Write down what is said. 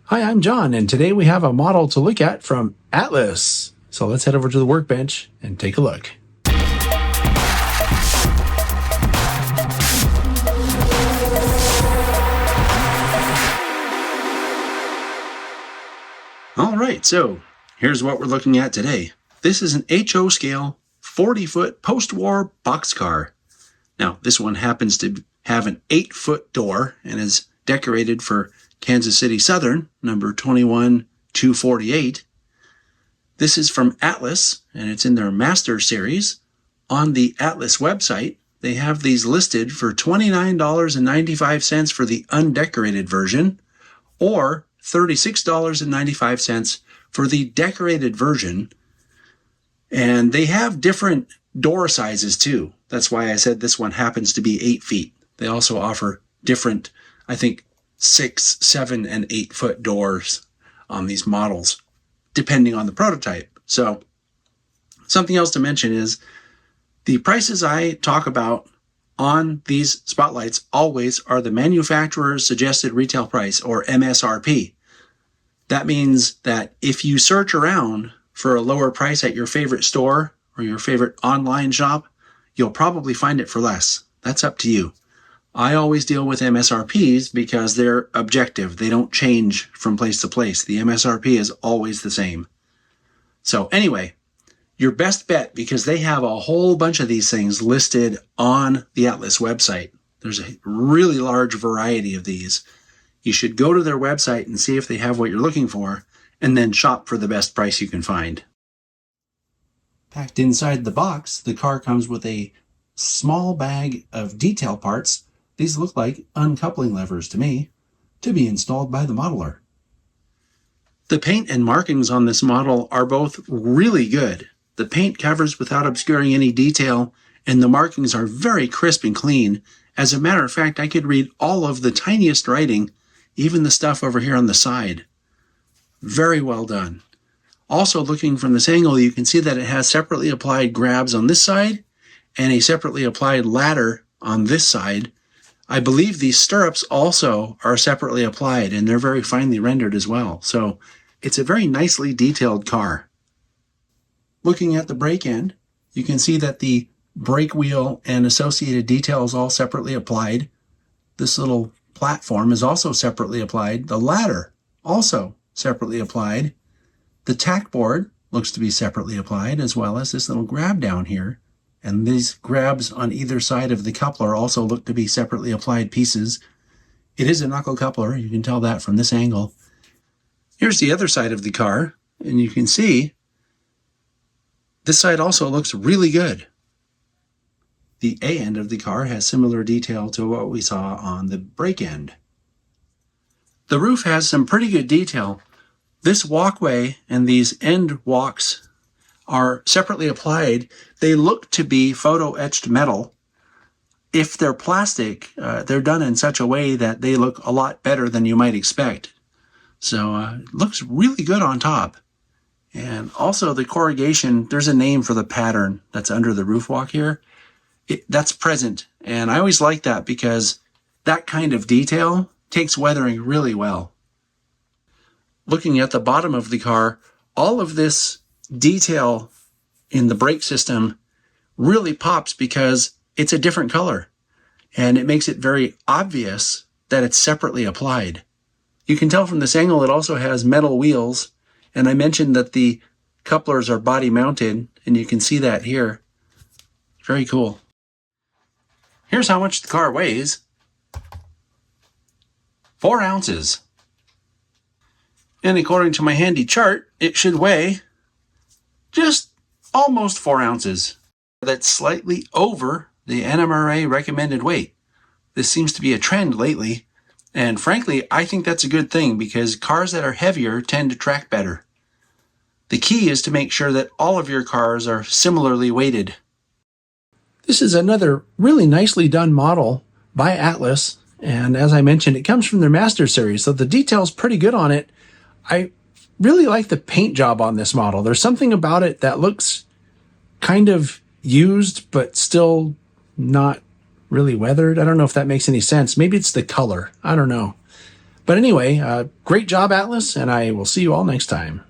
Hi, I'm John, and today we have a model to look at from Atlas. So let's head over to the workbench and take a look. All right, so here's what we're looking at today. This is an HO scale 40-foot post-war boxcar. Now, this one happens to have an 8-foot door and is decorated for Kansas City Southern, number 21248. This is from Atlas, and it's in their Master Series. On the Atlas website, they have these listed for $29.95 for the undecorated version, or $36.95 for the decorated version. And they have different door sizes too. That's why I said this one happens to be 8 feet. They also offer different, I think, 6, 7, and 8 foot doors on these models, depending on the prototype. So something else to mention is the prices I talk about on these spotlights always are the manufacturer's suggested retail price, or MSRP. That means that if you search around for a lower price at your favorite store or your favorite online shop, you'll probably find it for less. That's up to you. I always deal with MSRPs because they're objective. They don't change from place to place. The MSRP is always the same. So anyway, your best bet, because they have a whole bunch of these things listed on the Atlas website. There's a really large variety of these. You should go to their website and see if they have what you're looking for, and then shop for the best price you can find. Packed inside the box, the car comes with a small bag of detail parts. These look like uncoupling levers to me, to be installed by the modeler. The paint and markings on this model are both really good. The paint covers without obscuring any detail, and the markings are very crisp and clean. As a matter of fact, I could read all of the tiniest writing, even the stuff over here on the side. Very well done. Also, looking from this angle, you can see that it has separately applied grabs on this side and a separately applied ladder on this side. I believe these stirrups also are separately applied, and they're very finely rendered as well. So it's a very nicely detailed car. Looking at the brake end, you can see that the brake wheel and associated details all separately applied. This little platform is also separately applied. The ladder also separately applied. The tack board looks to be separately applied, as well as this little grab down here. And these grabs on either side of the coupler also look to be separately applied pieces. It is a knuckle coupler. You can tell that from this angle. Here's the other side of the car, and you can see this side also looks really good. The A end of the car has similar detail to what we saw on the brake end. The roof has some pretty good detail. This walkway and these end walks are separately applied. They look to be photo-etched metal. If they're plastic, they're done in such a way that they look a lot better than you might expect. So it looks really good on top. And also the corrugation, there's a name for the pattern that's under the roof walk here. That's present. And I always like that because that kind of detail takes weathering really well. Looking at the bottom of the car, all of this detail in the brake system really pops because it's a different color, and it makes it very obvious that it's separately applied. You can tell from this angle it also has metal wheels, and I mentioned that the couplers are body mounted, and you can see that here. Very cool. Here's how much the car weighs. 4 ounces. And according to my handy chart, it should weigh just almost 4 ounces. That's slightly over the NMRA recommended weight. This seems to be a trend lately, and frankly, I think that's a good thing because cars that are heavier tend to track better. The key is to make sure that all of your cars are similarly weighted. This is another really nicely done model by Atlas, and as I mentioned, it comes from their Master Series, so the detail's pretty good on it. I really like the paint job on this model. There's something about it that looks kind of used, but still not really weathered. I don't know if that makes any sense. Maybe it's the color. I don't know. But anyway, great job, Atlas, and I will see you all next time.